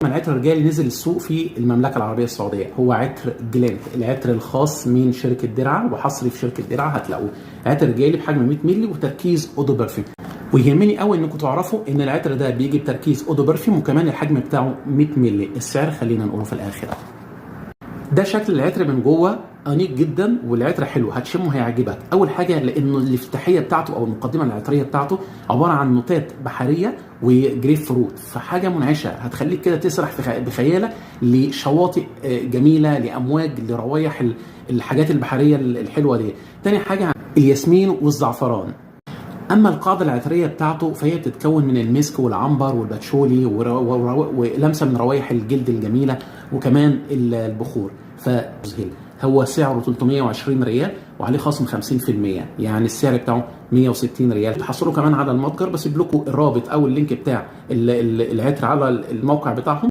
العطر الرجالي نزل السوق في المملكه العربيه السعوديه هو عطر جلانت، العطر الخاص من شركه درعا وحصري في شركه درعا. هتلاقوه عطر رجالي بحجم 100 مللي وتركيز اودو برفيوم. ويهمني قوي انكم تعرفوا ان العطر ده بيجي بتركيز اودو برفيوم وكمان الحجم بتاعه 100 مللي. السعر خلينا نقوله في الاخر. ده شكل العطر من جوه، انيق جدا والعطر حلو، هتشمه هيعجبك. اول حاجه لانه الافتتاحيه بتاعته او المقدمه العطريه بتاعته عباره عن نوتات بحريه وجريب فروت، فحاجه منعشه هتخليك كده تسرح بخيالك لشواطئ جميله، لامواج، لروايح الحاجات البحريه الحلوه دي. تاني حاجه الياسمين والزعفران. اما القاعده العطريه بتاعته فهي بتتكون من المسك والعنبر والباتشولي ولمسه من روايح الجلد الجميله وكمان البخور. فمذهل. هو سعره 320 ريال وعليه خصم 50%، يعني السعر بتاعه 160 ريال. تحصلوا كمان على المتجر، بسيب لكم الرابط او اللينك بتاع العطر على الموقع بتاعهم.